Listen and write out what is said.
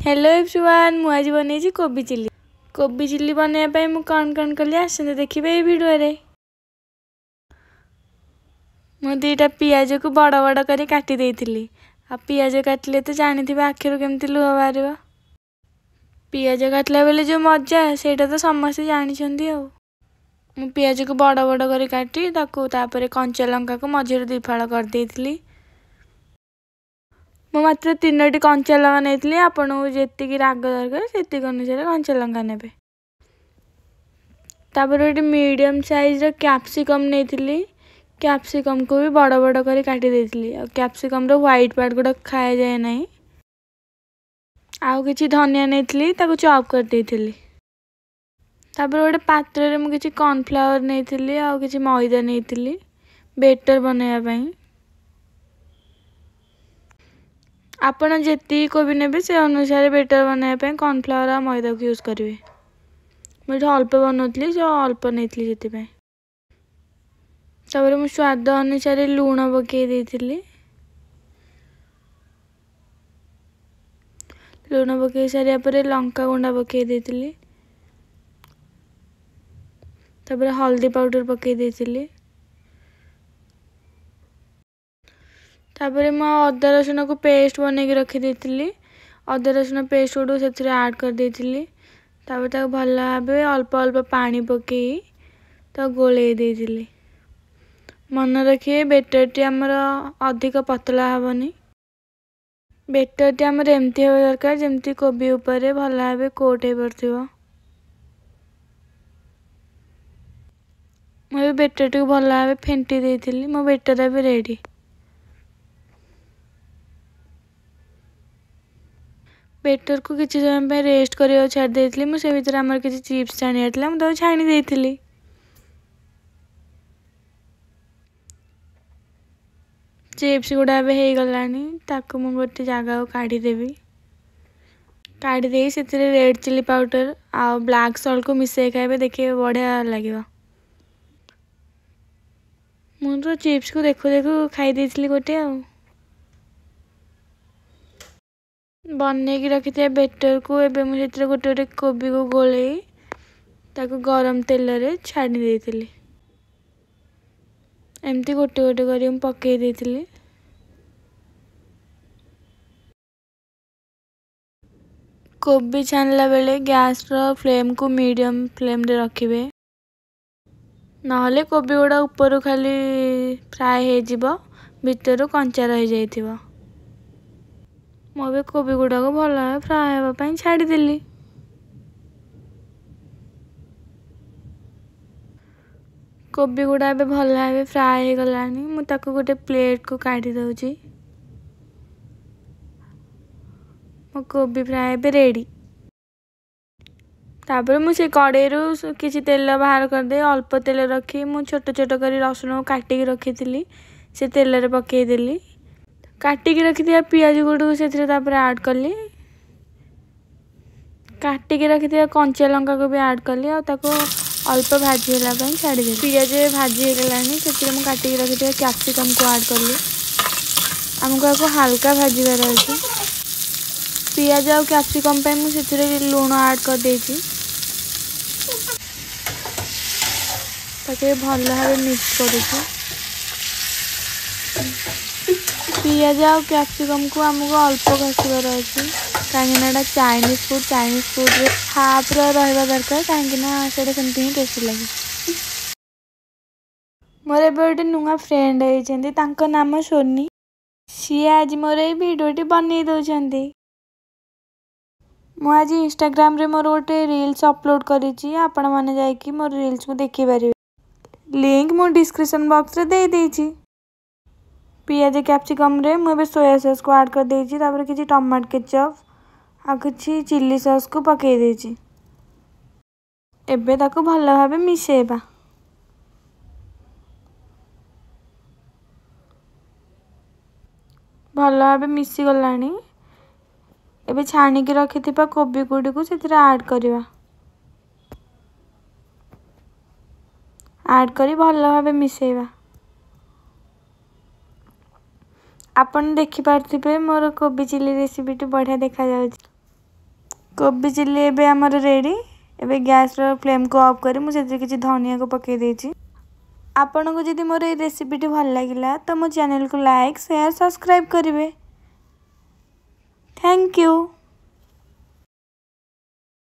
Hello everyone मु आज बन कोबी चिल्ली बनवाई मु कौन कली आसते देखिए ये वीडियो रे। मु दीटा पियाज को बड़ बड़ कर काटी देइथिली। आ पियाज काटिले तो जानी आखिर केमती लुह बाहर। पियाज काटला बेले जो मजा सेटा तो समस्ते जानी। मु पियाज को बड़ बड़ कर काटी तापर कंचा लंका को मझे दी फाड़ कर देइथिली। मु मात्र 3टी कंचा लंका नहीं आपन जी राग दरकार से अनुसार कंचा लंका ने। तापर गोटे मीडियम साइज कैप्सिकम नहीं कैप्सिकम को भी बड़ बड़ कर काटी देइथिली। कैप्सिकम रो व्हाइट पार्ट गुड़ा खाए जाए ना। आउ किछि धनिया नहीं चॉप कर देइथिली। तापर गोटे पात्र रे मु किछि कॉर्नफ्लावर नहीं आउ किछि मैदा नहीं बेटर बनैया पई। आपण जेती को भी नेबे से अनुसार बेटर बनैया पई कॉर्नफ्लावर आ मैदा को यूज करिवे। मुझे अल्प बनौली जो अल्प नहीं से तापर मु स्वाद अनुसार लूण पकई देइथिली। लूण पकई सारिया पर लंका गुंडा पकई देइथिली। तापर हल्दी पाउडर पकई देइथिली। तापर मु अदा रसुण को पेस्ट बन रखी देइथिली। अदा रसुण पेस्ट गुड से ऐड कर देइथिली। तापर भल भाव अल्प अल्प पानी पकई तो गोले देइथिली। मन रखिए बेटर टी आमर अधिक पतला हेनी। बेटर टी आमर एमती हो दरकार जमती कोबी ऊपर भल भाव कोट हो पड़थिबो। मु बेटर टी भल भाव फेंटी देइथिली। मो बेटर भी रेडी। बेटर को किसी समय रेस्ट करने छाड़ देइथिली। मु से भीतर आमर किछि चिप्स छाणी आइतला मु छाणी देइथिली। चिप्स गुड़ा हो गलानी ताको मु गोटे जगह को काढ़ीदेवी। काढ़ीदे से रेड चिली पाउडर आ ब्लैक सॉल्ट को मिसई खाइबे देखिए बढ़िया लगे। मु तो चिप्स को देखु देखु खाई देइथिली गोटे आ बने की रखी थे बेटर को एबे मुझे गोटे गोटे कोबी को गोले ताको गरम तेल रे छाड़ी देइथिली। एमती गोटे गोटे करी हम पकई देइथिली। कोबी छानला बेले गैस रो फ्लेम को मीडियम फ्लेम रे रखिबे नहले कोबी गुड़ा ऊपर खाली फ्राए हो जिवो भीतर कंचा रही जाइथिबो। मो कोबी गुड़ा को भल फ्राए होगा पई छाड़ी देली। कोबी गुड़ा भल भाव फ्राए हो गलानी मु ताको गोटे प्लेट को काढ़ी दउची। मो कोबी फ्राए पे रेडी। तापर मु से कड़े रु किछि तेल बाहर कर दे अल्प तेल रखी मु छोट छोट करी रसुण को काटी रखी थी से तेल रे पकई देली। काटिक रखी दिया पियाज गुड़ से ऐड कली। काटिक रखी दिया कंचा लंका को भी ऐड कली और ताको अल्प भाजीला छाड़ी दे। पियाज भाजी होगलानी से मुझे काटिक रखी दिया कैप्सिकम को ऐड कली। आमको हल्का भाजबार अच्छे। पियाज आ कैप्सिकम पे मुझे लूण ऐड कर देइछि। ताके भल भाव मिक्स करूँ। पियाज आ कैप्सिकम को आमको अल्प घषार अच्छे कहीं चाइनीज फूड रे हाफ रहा दरकार कहीं सेमती ही टेस्टी लगे। मोर ए गोटे नुआ फ्रेंड होती नाम सोनी। सी आज मोर ये वीडियोटी बनई दौरान मु आज इंस्टाग्राम रे मोर गोटे रील्स अपलोड करी आपण मैंने जाकि मोर रील्स को देखी पारे। लिंक मु डिस्क्रिप्शन बॉक्स रे दे देइछि। पियाज कैप्सिकम रे मुझे सोया सॉस को ऐड कर देइछि। तापर किछि टमाटो केचप आ किछि चिल्ली सॉस को पकई देइछि। एबे ताको भल भाबे मिसेबा। भल भाबे मिसी गलानी। एबे छाणी की रखी थिबा कोबी गुडी को सेतिर ऐड करबा। ऐड करी भल भाबे मिसेबा। आपण देखि पारथिबे मोर कोबी चिल्ली रेसिपी बढ़िया देखा जाउछि। कोबी चिल्ली एबे हमर रेडी। एबे गैस रो फ्लेम को ऑफ करी मुझे किसी धनिया को पकई देछि। आपन को जदि मोर ए रेसिपीटी भल लागिला तो मो चैनल को लाइक शेयर सब्सक्राइब करिवे। Thank you.